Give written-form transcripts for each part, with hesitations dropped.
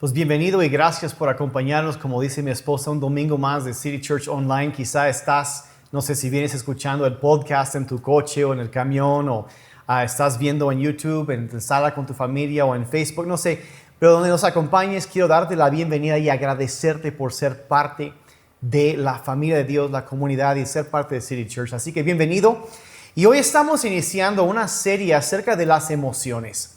Pues bienvenido y gracias por acompañarnos, como dice mi esposa, un domingo más de City Church Online. Quizá estás, no sé si vienes escuchando el podcast en tu coche o en el camión o estás viendo en YouTube, en la sala con tu familia o en Facebook, no sé. Pero donde nos acompañes, quiero darte la bienvenida y agradecerte por ser parte de la familia de Dios, la comunidad y ser parte de City Church. Así que bienvenido. Y hoy estamos iniciando una serie acerca de las emociones.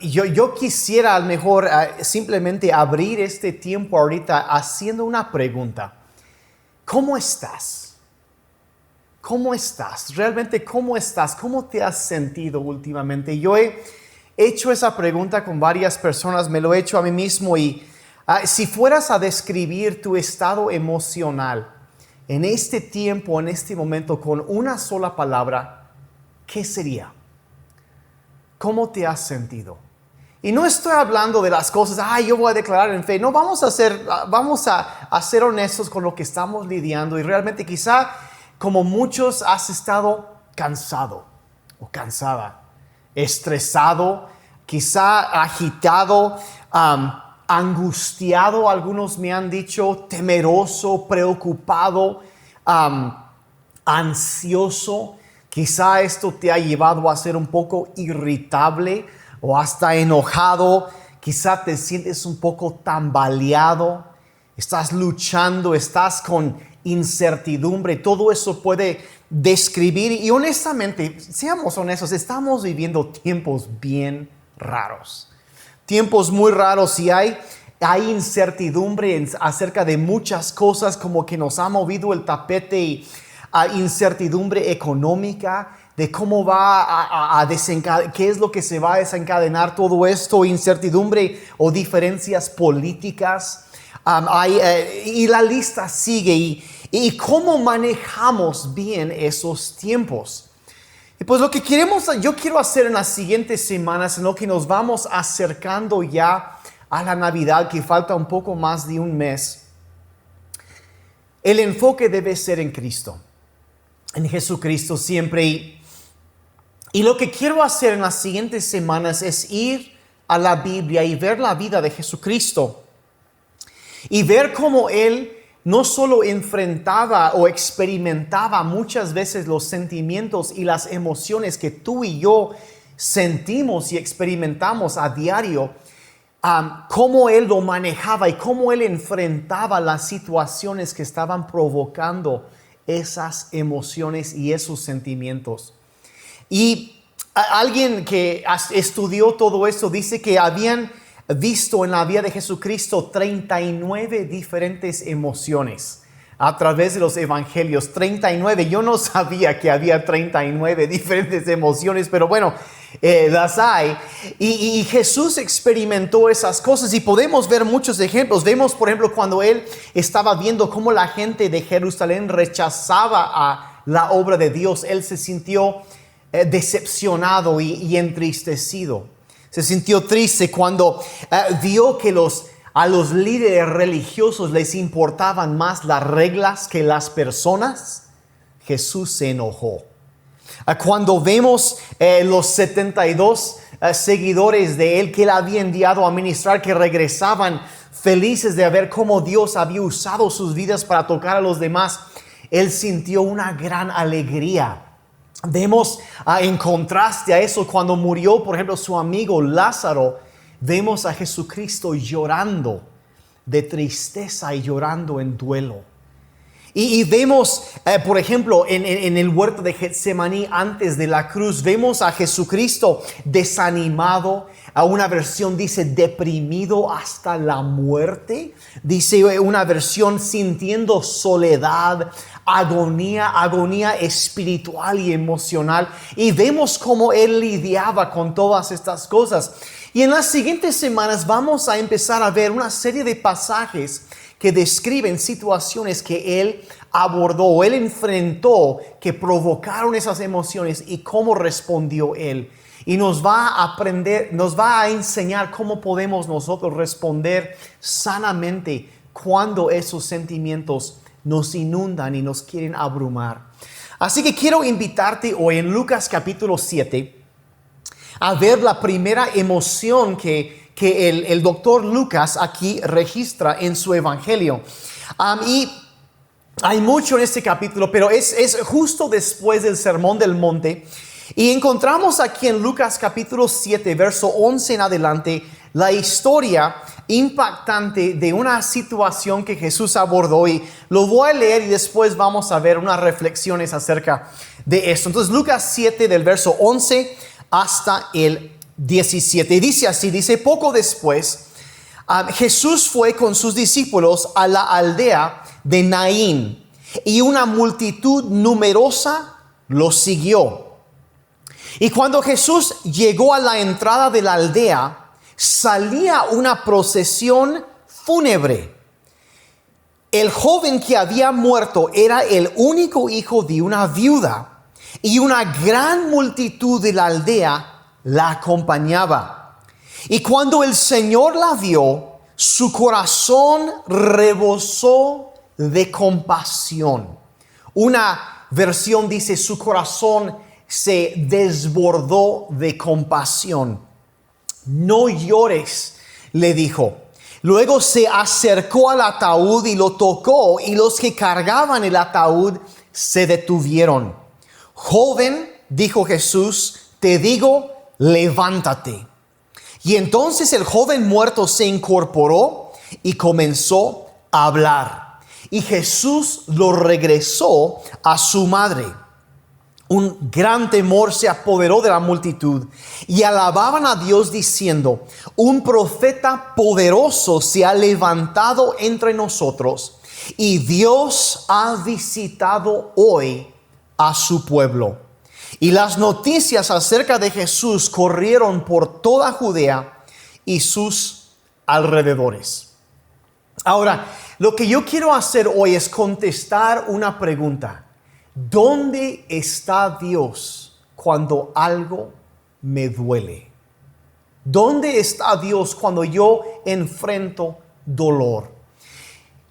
Yo quisiera a lo mejor simplemente abrir este tiempo ahorita haciendo una pregunta. ¿Cómo estás? ¿Cómo estás? Realmente, ¿cómo estás? ¿Cómo te has sentido últimamente? Yo he hecho esa pregunta con varias personas, me lo he hecho a mí mismo y si fueras a describir tu estado emocional en este tiempo, en este momento, con una sola palabra, ¿qué sería? ¿Cómo te has sentido? Y no estoy hablando de las cosas, yo voy a declarar en fe. No, vamos a ser honestos con lo que estamos lidiando. Y realmente quizá, como muchos, has estado cansado o cansada, estresado, quizá agitado, angustiado. Algunos me han dicho temeroso, preocupado, ansioso. Quizá esto te ha llevado a ser un poco irritable o hasta enojado. Quizá te sientes un poco tambaleado. Estás luchando, estás con incertidumbre. Todo eso puede describir. Y honestamente, seamos honestos, estamos viviendo tiempos bien raros. Tiempos muy raros y hay incertidumbre acerca de muchas cosas, como que nos ha movido el tapete y incertidumbre económica, de cómo va a desencadenar, qué es lo que se va a desencadenar todo esto, incertidumbre o diferencias políticas, y la lista sigue, y cómo manejamos bien esos tiempos. Y pues lo que yo quiero hacer en las siguientes semanas, en lo que nos vamos acercando ya a la Navidad, que falta un poco más de un mes, el enfoque debe ser en Cristo. En Jesucristo siempre. Y lo que quiero hacer en las siguientes semanas es ir a la Biblia y ver la vida de Jesucristo. Y ver cómo Él no solo enfrentaba o experimentaba muchas veces los sentimientos y las emociones que tú y yo sentimos y experimentamos a diario, cómo Él lo manejaba y cómo Él enfrentaba las situaciones que estaban provocando esas emociones y esos sentimientos. Y alguien que estudió todo esto dice que habían visto en la vida de Jesucristo 39 diferentes emociones a través de los evangelios. 39, yo no sabía que había 39 diferentes emociones, pero bueno, las hay. Y Jesús experimentó esas cosas y podemos ver muchos ejemplos. Vemos, por ejemplo, cuando Él estaba viendo cómo la gente de Jerusalén rechazaba a la obra de Dios. Él se sintió decepcionado y entristecido. Se sintió triste cuando vio que a los líderes religiosos les importaban más las reglas que las personas. Jesús se enojó. Cuando vemos los 72 seguidores de Él que Él había enviado a ministrar, que regresaban felices de ver cómo Dios había usado sus vidas para tocar a los demás, Él sintió una gran alegría. Vemos en contraste a eso, cuando murió, por ejemplo, su amigo Lázaro, vemos a Jesucristo llorando de tristeza y llorando en duelo. Y vemos, por ejemplo, en el huerto de Getsemaní, antes de la cruz, vemos a Jesucristo desanimado. A una versión dice deprimido hasta la muerte. Dice una versión sintiendo soledad, agonía espiritual y emocional. Y vemos cómo Él lidiaba con todas estas cosas. Y en las siguientes semanas vamos a empezar a ver una serie de pasajes que describen situaciones que Él abordó o Él enfrentó, que provocaron esas emociones y cómo respondió Él. Y nos va a enseñar cómo podemos nosotros responder sanamente cuando esos sentimientos nos inundan y nos quieren abrumar. Así que quiero invitarte hoy en Lucas capítulo 7 a ver la primera emoción que que el doctor Lucas aquí registra en su evangelio. Y hay mucho en este capítulo, pero es justo después del Sermón del Monte. Y encontramos aquí en Lucas capítulo 7, verso 11 en adelante, la historia impactante de una situación que Jesús abordó. Y lo voy a leer y después vamos a ver unas reflexiones acerca de esto. Entonces Lucas 7 del verso 11 hasta el 17. Y dice así, dice: poco después Jesús fue con sus discípulos a la aldea de Naín, y una multitud numerosa lo siguió. Y cuando Jesús llegó a la entrada de la aldea, salía una procesión fúnebre. El joven que había muerto era el único hijo de una viuda, y una gran multitud de la aldea la acompañaba. Y cuando el Señor la vio, su corazón rebosó de compasión. Una versión dice: su corazón se desbordó de compasión. No llores, le dijo. Luego se acercó al ataúd y lo tocó, y los que cargaban el ataúd se detuvieron. Joven, dijo Jesús, te digo, levántate. Y entonces el joven muerto se incorporó y comenzó a hablar. Y Jesús lo regresó a su madre. Un gran temor se apoderó de la multitud y alababan a Dios diciendo: un profeta poderoso se ha levantado entre nosotros, y Dios ha visitado hoy a su pueblo. Y las noticias acerca de Jesús corrieron por toda Judea y sus alrededores. Ahora, lo que yo quiero hacer hoy es contestar una pregunta. ¿Dónde está Dios cuando algo me duele? ¿Dónde está Dios cuando yo enfrento dolor?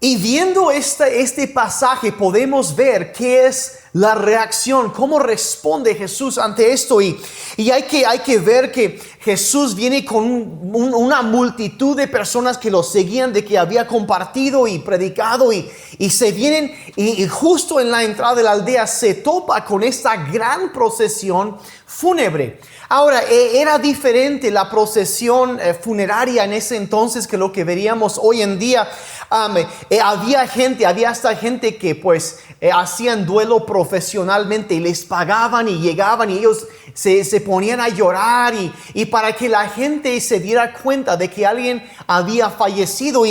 Y viendo este pasaje podemos ver qué es la reacción, cómo responde Jesús ante esto. Y hay que ver que Jesús viene con una multitud de personas que lo seguían, de que había compartido y predicado, y se vienen, y justo en la entrada de la aldea se topa con esta gran procesión fúnebre. Ahora, era diferente la procesión funeraria en ese entonces que lo que veríamos hoy en día. Había hasta gente que pues hacían duelo profesionalmente y les pagaban y llegaban y ellos se ponían a llorar y para que la gente se diera cuenta de que alguien había fallecido.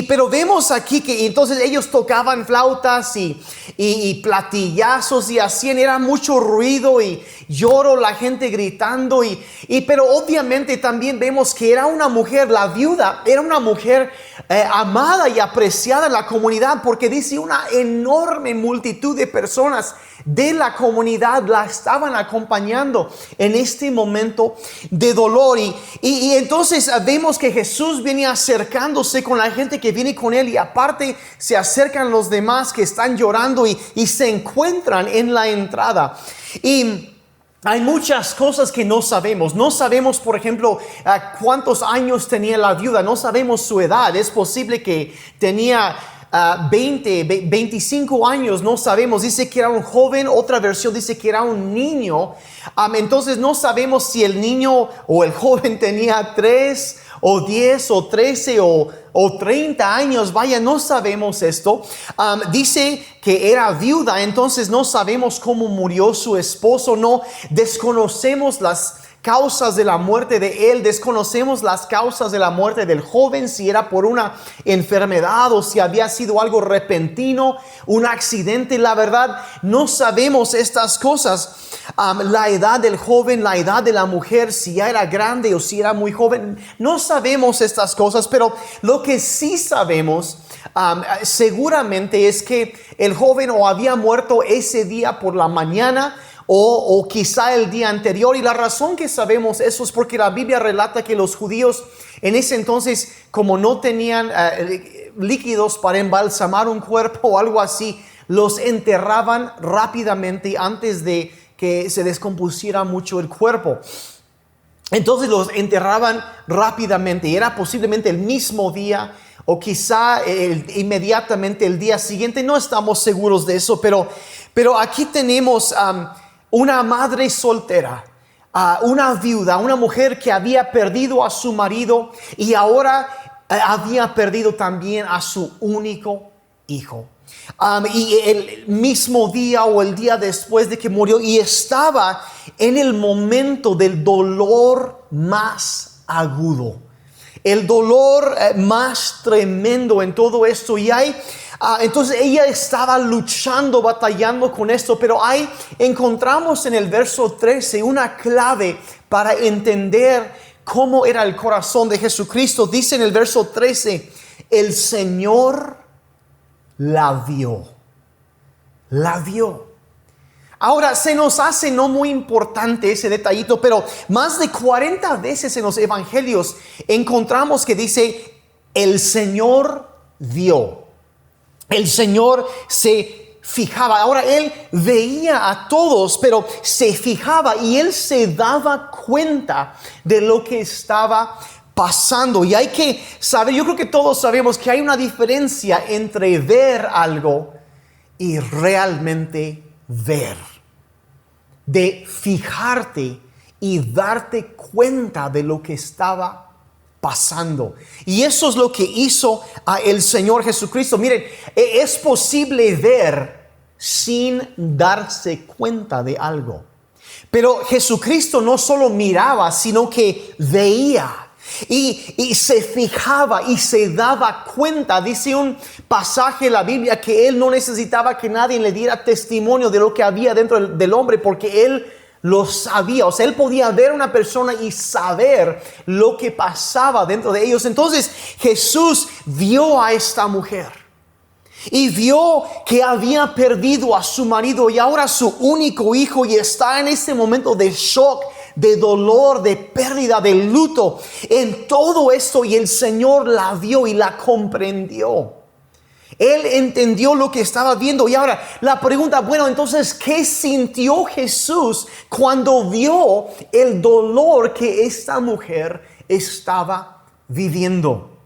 Pero vemos aquí que entonces ellos tocaban flautas y platillazos y hacían, era mucho ruido y lloro, la gente gritando pero obviamente también vemos que era una mujer, la viuda era una mujer amada y apreciada en la comunidad, porque dice una enorme multitud de personas de la comunidad la estaban acompañando en este momento de dolor. Y entonces vemos que Jesús viene acercándose con la gente que viene con él, y aparte se acercan los demás que están llorando y se encuentran en la entrada. Y hay muchas cosas que no sabemos. No sabemos, por ejemplo, cuántos años tenía la viuda. No sabemos su edad. Es posible que tenía 25 años. No sabemos. Dice que era un joven. Otra versión dice que era un niño. Entonces no sabemos si el niño o el joven tenía 3 o 10 o 13 o 30 años. Vaya, no sabemos esto. Dice que era viuda, entonces no sabemos cómo murió su esposo. No desconocemos las causas de la muerte de él, desconocemos las causas de la muerte del joven, si era por una enfermedad o si había sido algo repentino, un accidente. La verdad, no sabemos estas cosas. La edad del joven, la edad de la mujer, si ya era grande o si era muy joven, no sabemos estas cosas. Pero lo que sí sabemos seguramente es que el joven o había muerto ese día por la mañana o quizá el día anterior. Y la razón que sabemos eso es porque la Biblia relata que los judíos en ese entonces, como no tenían líquidos para embalsamar un cuerpo o algo así, los enterraban rápidamente antes de que se descompusiera mucho el cuerpo. Entonces los enterraban rápidamente y era posiblemente el mismo día o quizá inmediatamente el día siguiente. No estamos seguros de eso, pero aquí tenemos una madre soltera, una viuda, una mujer que había perdido a su marido y ahora había perdido también a su único hijo. Y el mismo día o el día después de que murió, y estaba en el momento del dolor más agudo, el dolor más tremendo en todo esto. Y entonces ella estaba luchando, batallando con esto, pero ahí encontramos en el verso 13 una clave para entender cómo era el corazón de Jesucristo. Dice en el verso 13, el Señor la vio. La vio. Ahora, se nos hace no muy importante ese detallito, pero más de 40 veces en los evangelios encontramos que dice, el Señor vio. El Señor se fijaba. Ahora, Él veía a todos, pero se fijaba y Él se daba cuenta de lo que estaba pasando. Y hay que saber, yo creo que todos sabemos que hay una diferencia entre ver algo y realmente ver. De fijarte y darte cuenta de lo que estaba pasando. Y eso es lo que hizo el Señor Jesucristo. Miren, es posible ver sin darse cuenta de algo. Pero Jesucristo no solo miraba, sino que veía. Y se fijaba y se daba cuenta. Dice un pasaje en la Biblia que Él no necesitaba que nadie le diera testimonio de lo que había dentro del hombre, porque Él lo sabía. O sea, Él podía ver a una persona y saber lo que pasaba dentro de ellos. Entonces Jesús vio a esta mujer y vio que había perdido a su marido y ahora su único hijo, y está en ese momento de shock, de dolor, de pérdida, de luto, en todo esto. Y el Señor la vio y la comprendió. Él entendió lo que estaba viendo. Y ahora la pregunta, bueno, entonces, ¿qué sintió Jesús cuando vio el dolor que esta mujer estaba viviendo?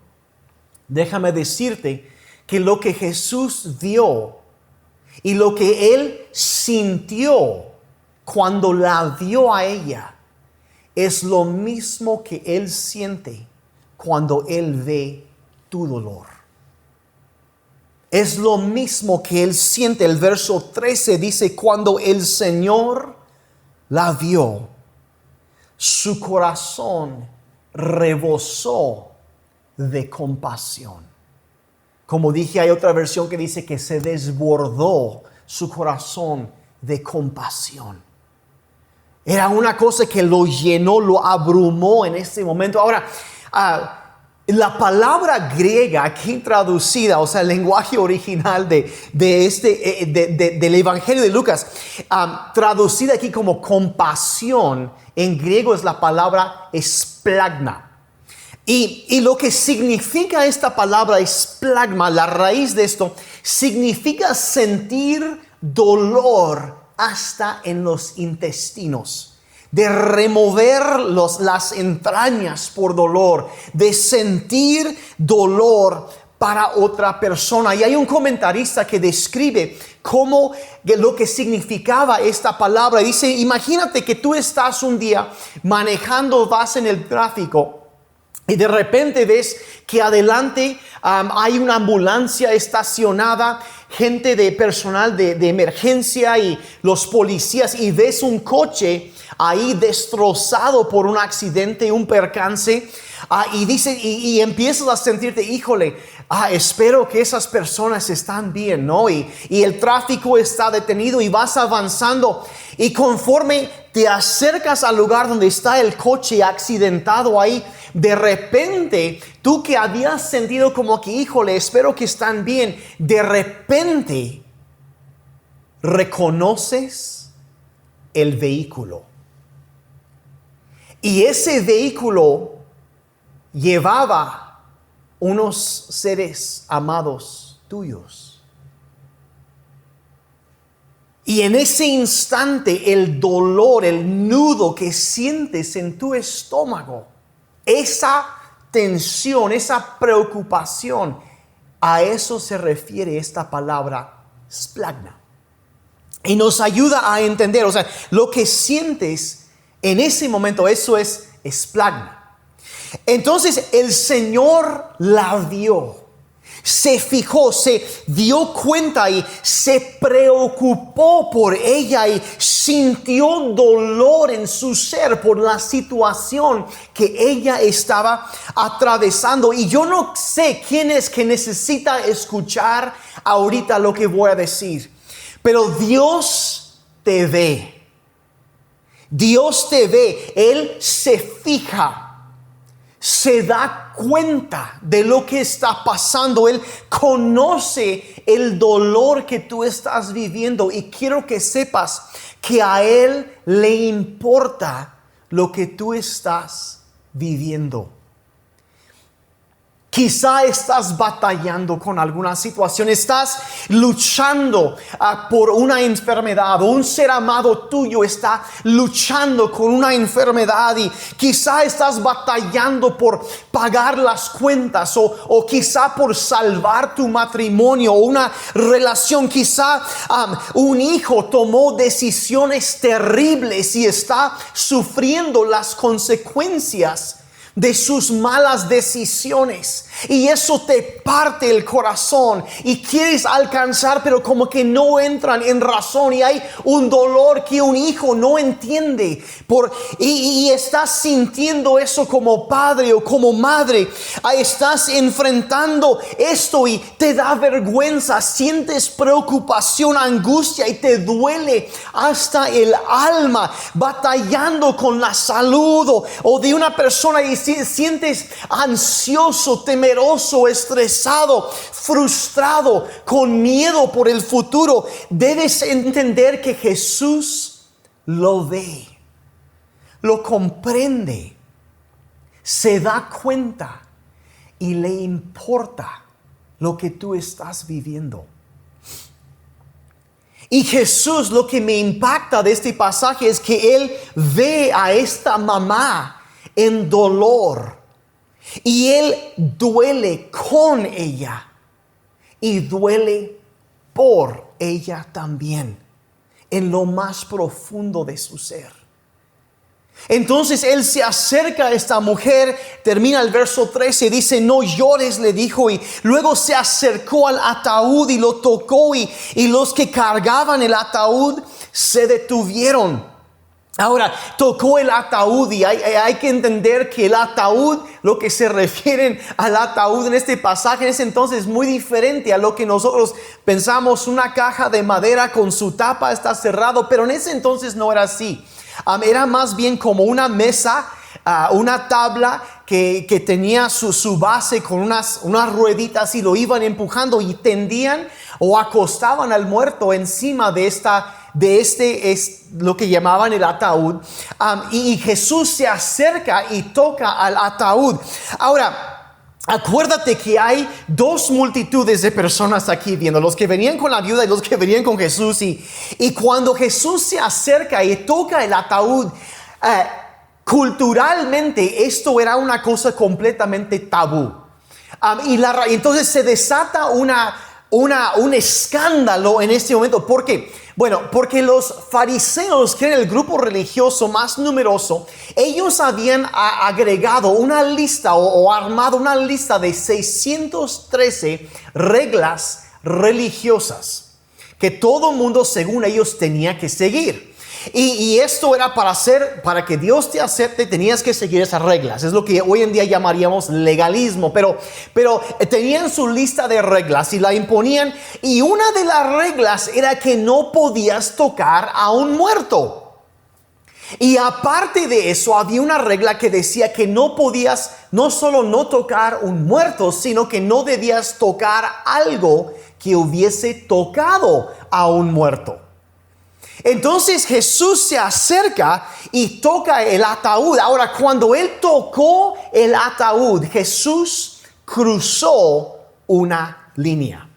Déjame decirte que lo que Jesús vio y lo que Él sintió cuando la vio a ella es lo mismo que Él siente cuando Él ve tu dolor. Es lo mismo que Él siente. El verso 13 dice, cuando el Señor la vio, su corazón rebosó de compasión. Como dije, hay otra versión que dice que se desbordó su corazón de compasión. Era una cosa que lo llenó, lo abrumó en ese momento. Ahora, la palabra griega aquí traducida, o sea, el lenguaje original del Evangelio de Lucas, traducida aquí como compasión, en griego es la palabra esplagma. Y lo que significa esta palabra esplagma, la raíz de esto, significa sentir dolor hasta en los intestinos, de remover las entrañas por dolor, de sentir dolor para otra persona. Y hay un comentarista que describe cómo lo que significaba esta palabra. Dice, imagínate que tú estás un día manejando, vas en el tráfico, y de repente ves que adelante hay una ambulancia estacionada, gente de personal de emergencia y los policías, y ves un coche ahí destrozado por un accidente, un percance, y dice, y empiezas a sentirte, híjole, espero que esas personas están bien, ¿no? Y el tráfico está detenido y vas avanzando, y conforme te acercas al lugar donde está el coche accidentado ahí, de repente, tú que habías sentido como que, híjole, espero que están bien, de repente reconoces el vehículo. Y ese vehículo llevaba unos seres amados tuyos. Y en ese instante el dolor, el nudo que sientes en tu estómago, esa tensión, esa preocupación, a eso se refiere esta palabra splagna. Y nos ayuda a entender, o sea, lo que sientes en ese momento, eso es splagna. Entonces el Señor la vio, se fijó, se dio cuenta y se preocupó por ella y sintió dolor en su ser por la situación que ella estaba atravesando. Y yo no sé quién es que necesita escuchar ahorita lo que voy a decir, pero Dios te ve. Dios te ve, Él se fija, se da cuenta de lo que está pasando. Él conoce el dolor que tú estás viviendo y quiero que sepas que a Él le importa lo que tú estás viviendo. Quizá estás batallando con alguna situación, estás luchando por una enfermedad, o un ser amado tuyo está luchando con una enfermedad y quizá estás batallando por pagar las cuentas o quizá por salvar tu matrimonio o una relación. Quizá un hijo tomó decisiones terribles y está sufriendo las consecuencias de sus malas decisiones y eso te parte el corazón y quieres alcanzar, pero como que no entran en razón y hay un dolor que un hijo no entiende y estás sintiendo eso como padre o como madre. Estás enfrentando esto y te da vergüenza, sientes preocupación, angustia y te duele hasta el alma, batallando con la salud o de una persona y sientes ansioso, temeroso, estresado, frustrado, con miedo por el futuro. Debes entender que Jesús lo ve, lo comprende, se da cuenta y le importa lo que tú estás viviendo. Y Jesús, lo que me impacta de este pasaje es que Él ve a esta mamá en dolor y Él duele con ella y duele por ella también en lo más profundo de su ser. Entonces Él se acerca a esta mujer, termina el verso 13, dice: no llores, le dijo, y luego se acercó al ataúd y lo tocó y los que cargaban el ataúd se detuvieron. Ahora, tocó el ataúd y hay que entender que el ataúd, lo que se refieren al ataúd en este pasaje, en ese entonces es muy diferente a lo que nosotros pensamos. Una caja de madera con su tapa está cerrado, pero en ese entonces no era así. Era más bien como una mesa, una tabla que tenía su base con unas rueditas y lo iban empujando y tendían o acostaban al muerto encima de este es lo que llamaban el ataúd. Y Jesús se acerca y toca al ataúd. Ahora, acuérdate que hay dos multitudes de personas aquí viendo, los que venían con la viuda y los que venían con Jesús. Y cuando Jesús se acerca y toca el ataúd, culturalmente esto era una cosa completamente tabú. Entonces se desata un escándalo en este momento. ¿Por qué? Bueno, porque los fariseos, que eran el grupo religioso más numeroso, ellos habían agregado una lista o armado una lista de 613 reglas religiosas que todo mundo, según ellos, tenía que seguir. Y esto era para que Dios te acepte, tenías que seguir esas reglas. Es lo que hoy en día llamaríamos legalismo, pero tenían su lista de reglas y la imponían. Y una de las reglas era que no podías tocar a un muerto. Y aparte de eso, había una regla que decía que no podías no solo no tocar un muerto, sino que no debías tocar algo que hubiese tocado a un muerto. Entonces Jesús se acerca y toca el ataúd. Ahora, cuando Él tocó el ataúd, Jesús cruzó una línea.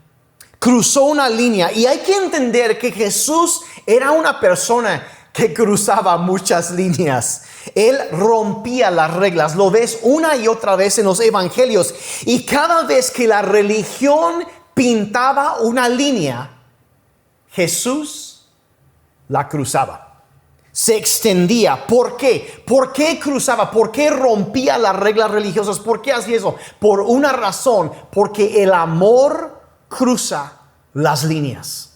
cruzó una línea. Y hay que entender que Jesús era una persona que cruzaba muchas líneas. Él rompía las reglas. Lo ves una y otra vez en los evangelios. Y cada vez que la religión pintaba una línea, Jesús la cruzaba. Se extendía. ¿Por qué? ¿Por qué cruzaba? ¿Por qué rompía las reglas religiosas? ¿Por qué hacía eso? Por una razón. Porque el amor cruza las líneas.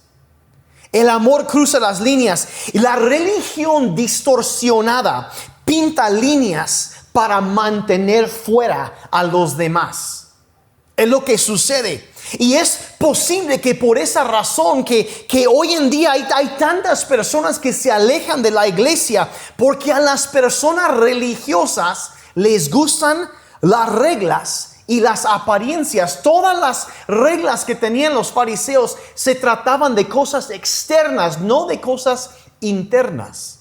El amor cruza las líneas. Y la religión distorsionada pinta líneas para mantener fuera a los demás. Es lo que sucede. Y es posible que por esa razón que hoy en día hay tantas personas que se alejan de la iglesia, porque a las personas religiosas les gustan las reglas y las apariencias. Todas las reglas que tenían los fariseos se trataban de cosas externas, no de cosas internas.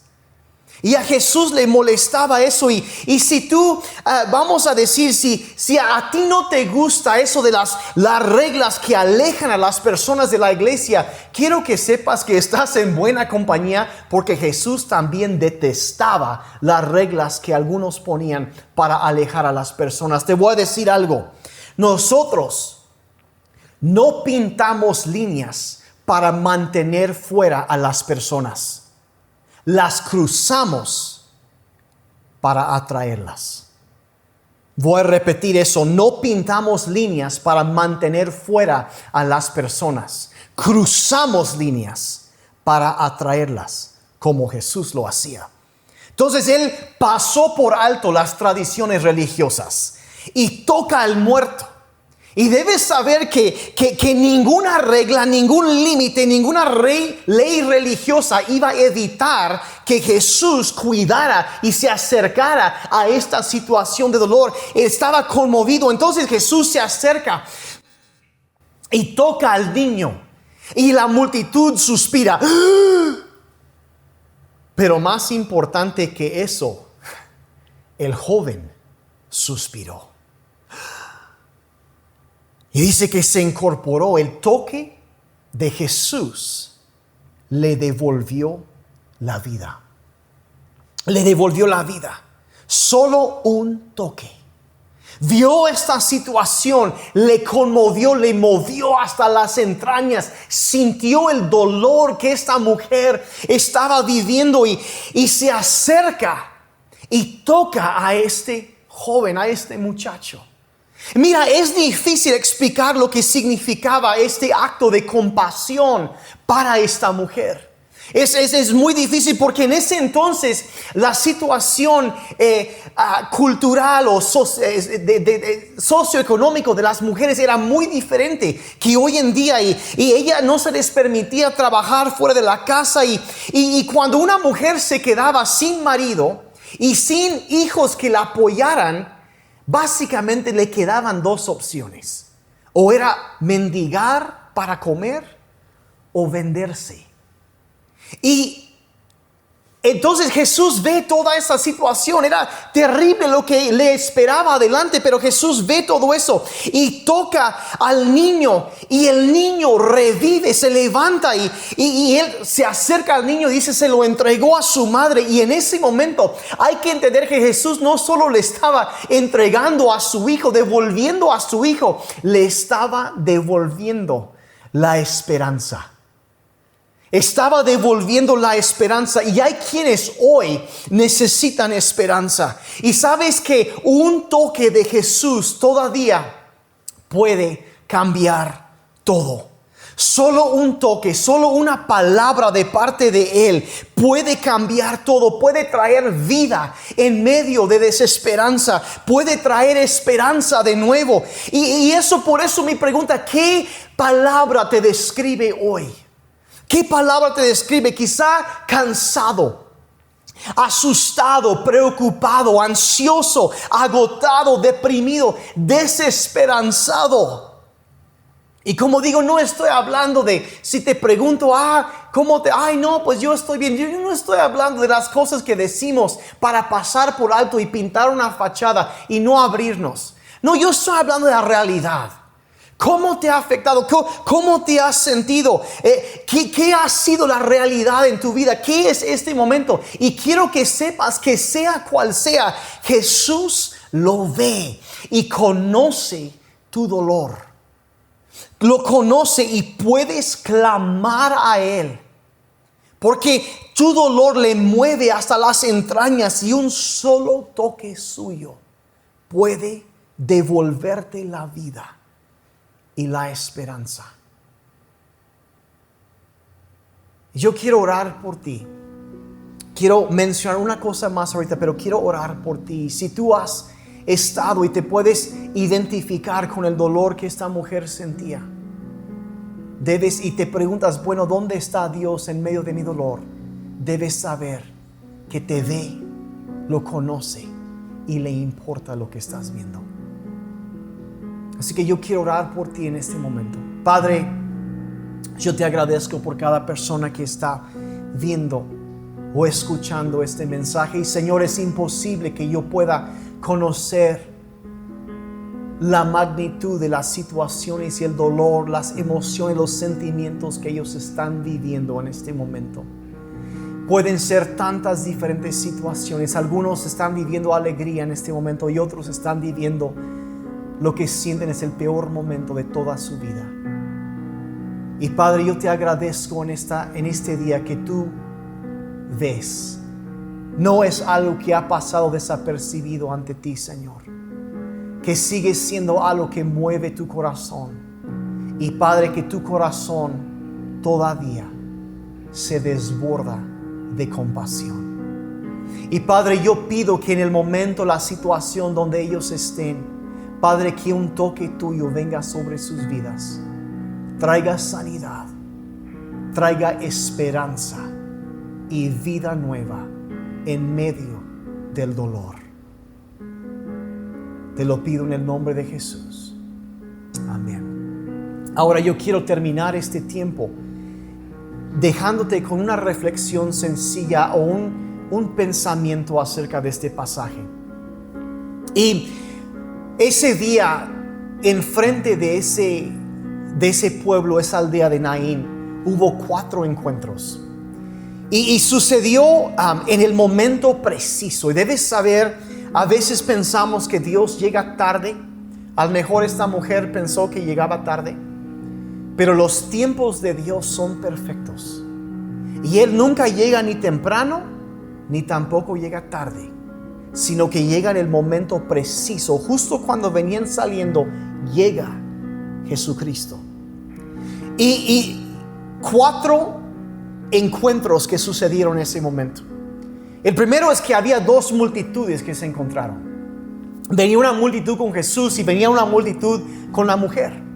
Y a Jesús le molestaba eso. Y si tú, vamos a decir, si a ti no te gusta eso de las reglas que alejan a las personas de la iglesia, quiero que sepas que estás en buena compañía, porque Jesús también detestaba las reglas que algunos ponían para alejar a las personas. Te voy a decir algo. Nosotros no pintamos líneas para mantener fuera a las personas. Las cruzamos para atraerlas. Voy a repetir eso. No pintamos líneas para mantener fuera a las personas. Cruzamos líneas para atraerlas, como Jesús lo hacía. Entonces Él pasó por alto las tradiciones religiosas y toca al muerto. Y debes saber que ninguna regla, ningún límite, ninguna ley religiosa iba a evitar que Jesús cuidara y se acercara a esta situación de dolor. Él estaba conmovido. Entonces Jesús se acerca y toca al niño. Y la multitud suspira. Pero más importante que eso, el joven suspiró. Y dice que se incorporó. El toque de Jesús le devolvió la vida. Le devolvió la vida. Solo un toque. Vio esta situación, le conmovió, le movió hasta las entrañas. Sintió el dolor que esta mujer estaba viviendo y se acerca y toca a este joven, a este muchacho. Mira, es difícil explicar lo que significaba este acto de compasión para esta mujer. Es muy difícil porque en ese entonces la situación cultural o socioeconómico de las mujeres era muy diferente que hoy en día, y ella no se les permitía trabajar fuera de la casa, y cuando una mujer se quedaba sin marido y sin hijos que la apoyaran, básicamente le quedaban dos opciones: o era mendigar para comer o venderse. Y entonces Jesús ve toda esa situación. Era terrible lo que le esperaba adelante, pero Jesús ve todo eso y toca al niño, y el niño revive, se levanta, y él se acerca al niño y dice, se lo entregó a su madre. Y en ese momento hay que entender que Jesús no solo le estaba entregando a su hijo, devolviendo a su hijo, le estaba devolviendo la esperanza. Estaba devolviendo la esperanza. Y hay quienes hoy necesitan esperanza. Y sabes que un toque de Jesús todavía puede cambiar todo. Solo un toque, solo una palabra de parte de Él puede cambiar todo. Puede traer vida en medio de desesperanza. Puede traer esperanza de nuevo. Y eso, por eso mi pregunta: ¿qué palabra te describe hoy? ¿Qué palabra te describe? Quizá cansado, asustado, preocupado, ansioso, agotado, deprimido, desesperanzado. Y como digo, no estoy hablando de, si te pregunto, pues yo estoy bien. Yo no estoy hablando de las cosas que decimos para pasar por alto y pintar una fachada y no abrirnos. No, yo estoy hablando de la realidad. ¿Cómo te ha afectado? ¿Cómo te has sentido? ¿Qué ha sido la realidad en tu vida? ¿Qué es este momento? Y quiero que sepas que sea cual sea, Jesús lo ve y conoce tu dolor. Lo conoce y puedes clamar a Él. Porque tu dolor le mueve hasta las entrañas y un solo toque suyo puede devolverte la vida y la esperanza. Yo quiero orar por ti. Quiero mencionar una cosa más ahorita, pero quiero orar por ti. Si tú has estado y te puedes identificar con el dolor que esta mujer sentía, y te preguntas, bueno, ¿dónde está Dios en medio de mi dolor? Debes saber que te ve, lo conoce y le importa lo que estás viendo. Así que yo quiero orar por ti en este momento. Padre, yo te agradezco por cada persona que está viendo o escuchando este mensaje. Y Señor, es imposible que yo pueda conocer la magnitud de las situaciones y el dolor, las emociones, los sentimientos que ellos están viviendo en este momento. Pueden ser tantas diferentes situaciones. Algunos están viviendo alegría en este momento y otros están viviendo lo que sienten es el peor momento de toda su vida. Y Padre, yo te agradezco en este día que tú ves. No es algo que ha pasado desapercibido ante ti, Señor. Que sigue siendo algo que mueve tu corazón. Y Padre, que tu corazón todavía se desborda de compasión. Y Padre, yo pido que en el momento, la situación donde ellos estén, Padre, que un toque tuyo venga sobre sus vidas. Traiga sanidad, traiga esperanza y vida nueva en medio del dolor. Te lo pido en el nombre de Jesús. Amén. Ahora yo quiero terminar este tiempo dejándote con una reflexión sencilla o un pensamiento acerca de este pasaje. Y ese día, enfrente de ese pueblo, esa aldea de Naín, hubo 4 encuentros. Y sucedió en el momento preciso. Y debes saber, a veces pensamos que Dios llega tarde. A lo mejor esta mujer pensó que llegaba tarde. Pero los tiempos de Dios son perfectos. Y Él nunca llega ni temprano, ni tampoco llega tarde, sino que llega en el momento preciso. Justo cuando venían saliendo, llega Jesucristo. Y 4 encuentros que sucedieron en ese momento. El primero es que había 2 multitudes que se encontraron. Venía una multitud con Jesús y venía una multitud con la mujer.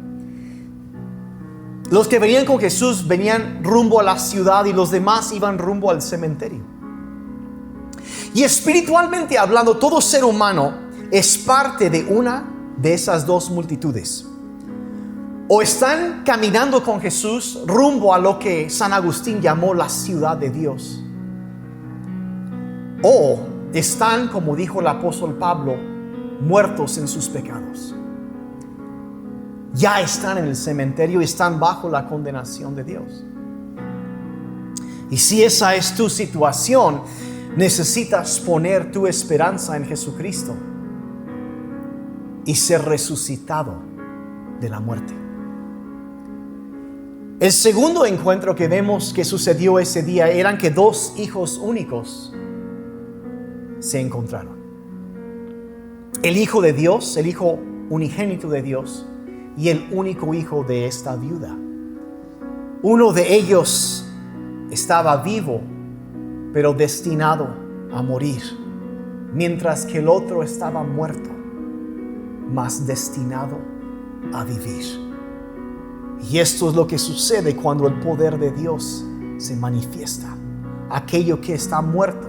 Los que venían con Jesús venían rumbo a la ciudad y los demás iban rumbo al cementerio. Y espiritualmente hablando, todo ser humano es parte de una de esas 2 multitudes. O están caminando con Jesús rumbo a lo que San Agustín llamó la ciudad de Dios. O están, como dijo el apóstol Pablo, muertos en sus pecados. Ya están en el cementerio y están bajo la condenación de Dios. Y si esa es tu situación, necesitas poner tu esperanza en Jesucristo y ser resucitado de la muerte. El segundo encuentro que vemos que sucedió ese día eran que 2 hijos únicos se encontraron. El Hijo de Dios, el Hijo unigénito de Dios, y el único hijo de esta viuda. Uno de ellos estaba vivo, pero destinado a morir, mientras que el otro estaba muerto, mas destinado a vivir. Y esto es lo que sucede cuando el poder de Dios se manifiesta. Aquello que está muerto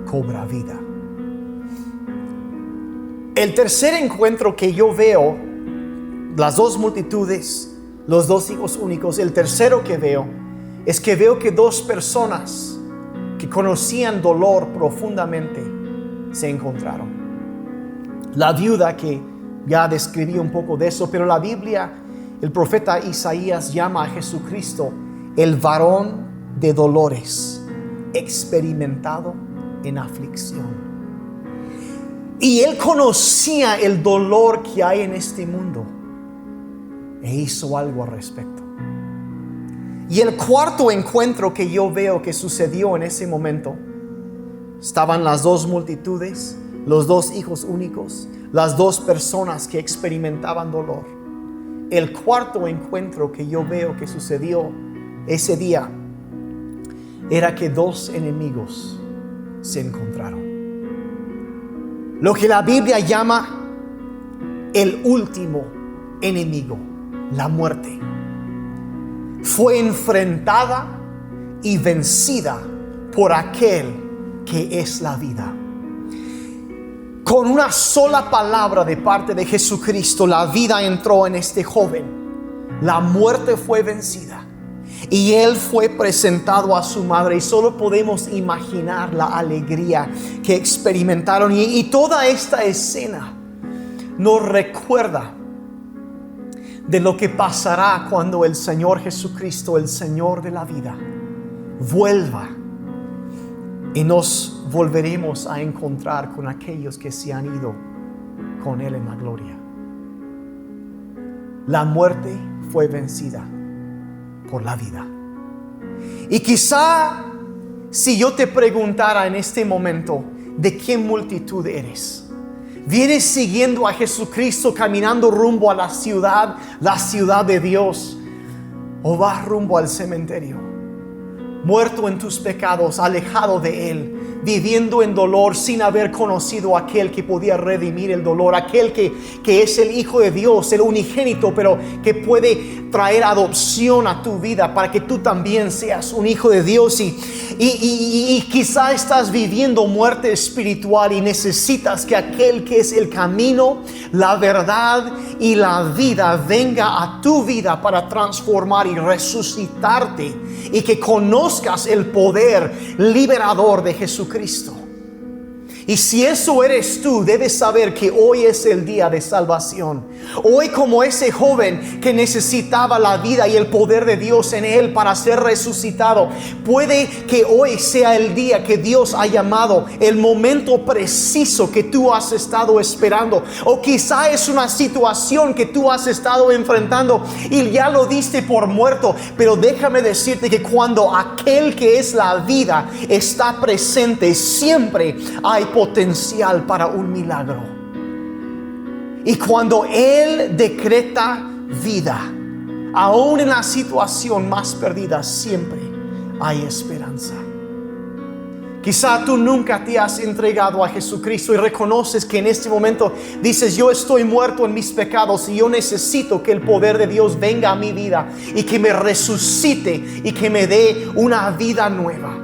cobra vida. El tercer encuentro que yo veo, las 2 multitudes, los 2 hijos únicos, el tercero que veo es que veo que 2 personas que conocían dolor profundamente se encontraron. La viuda que Ya describí un poco de eso, pero la Biblia, el profeta Isaías llama a Jesucristo el varón de dolores, experimentado en aflicción. Y Él conocía el dolor que hay en este mundo e hizo algo al respecto. Y el cuarto encuentro que yo veo que sucedió en ese momento, estaban las dos multitudes, los dos hijos únicos, las dos personas que experimentaban dolor. El cuarto encuentro que yo veo que sucedió ese día era que dos enemigos se encontraron. Lo que la Biblia llama el último enemigo, la muerte, fue enfrentada y vencida por aquel que es la vida. Con una sola palabra de parte de Jesucristo, la vida entró en este joven. La muerte fue vencida y él fue presentado a su madre. Y solo podemos imaginar la alegría que experimentaron. Y toda esta escena nos recuerda de lo que pasará cuando el Señor Jesucristo, el Señor de la vida, vuelva. Y nos volveremos a encontrar con aquellos que se han ido con Él en la gloria. La muerte fue vencida por la vida. Y quizá si yo te preguntara en este momento, ¿de qué multitud eres? ¿Vienes siguiendo a Jesucristo, caminando rumbo a la ciudad de Dios? ¿O vas rumbo al cementerio? Muerto en tus pecados, alejado de Él, viviendo en dolor sin haber conocido a aquel que podía redimir el dolor, aquel que es el Hijo de Dios, el unigénito, pero que puede traer adopción a tu vida para que tú también seas un hijo de Dios. Y quizá estás viviendo muerte espiritual y necesitas que aquel que es el camino, la verdad y la vida venga a tu vida para transformar y resucitarte, y que conozcas el poder liberador de Jesucristo. Y si eso eres tú, debes saber que hoy es el día de salvación. Hoy, como ese joven que necesitaba la vida y el poder de Dios en él para ser resucitado, puede que hoy sea el día que Dios ha llamado, el momento preciso que tú has estado esperando. O quizá es una situación que tú has estado enfrentando y ya lo diste por muerto. Pero déjame decirte que cuando aquel que es la vida está presente, siempre hay potencial para un milagro. Y cuando Él decreta vida, aún en la situación más perdida, siempre hay esperanza. Quizá tú nunca te has entregado a Jesucristo y reconoces que en este momento dices: yo estoy muerto en mis pecados y yo necesito que el poder de Dios venga a mi vida y que me resucite y que me dé una vida nueva.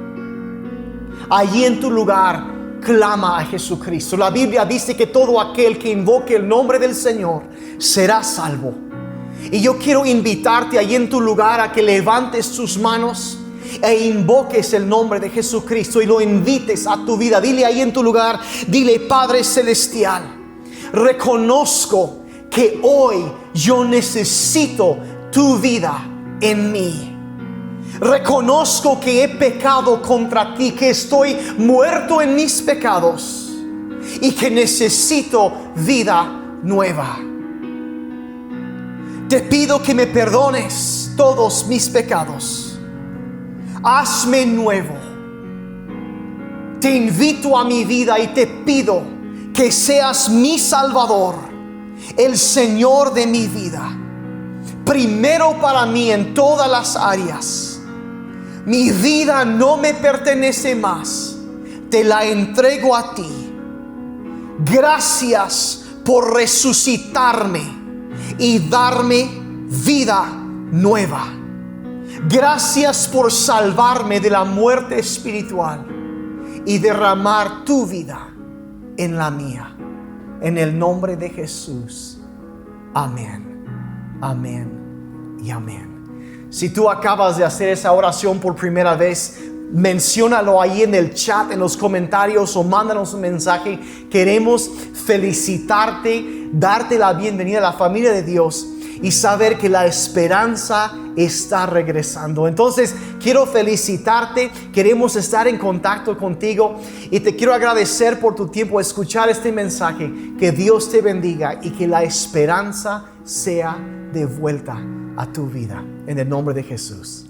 Allí en tu lugar, clama a Jesucristo. La Biblia dice que todo aquel que invoque el nombre del Señor será salvo. Y yo quiero invitarte allí en tu lugar a que levantes tus manos e invoques el nombre de Jesucristo y lo invites a tu vida. Dile ahí en tu lugar, dile: Padre Celestial, reconozco que hoy yo necesito tu vida en mí. Reconozco que he pecado contra ti, que estoy muerto en mis pecados y que necesito vida nueva. Te pido que me perdones todos mis pecados. Hazme nuevo. Te invito a mi vida y te pido que seas mi Salvador, el Señor de mi vida. Primero para mí en todas las áreas. Mi vida no me pertenece más. Te la entrego a ti. Gracias por resucitarme y darme vida nueva. Gracias por salvarme de la muerte espiritual y derramar tu vida en la mía. En el nombre de Jesús. Amén. Amén y amén. Si tú acabas de hacer esa oración por primera vez, menciónalo ahí en el chat, en los comentarios o mándanos un mensaje. Queremos felicitarte, darte la bienvenida a la familia de Dios y saber que la esperanza está regresando. Entonces, quiero felicitarte, queremos estar en contacto contigo y te quiero agradecer por tu tiempo de escuchar este mensaje. Que Dios te bendiga y que la esperanza sea de vuelta a tu vida. En el nombre de Jesús.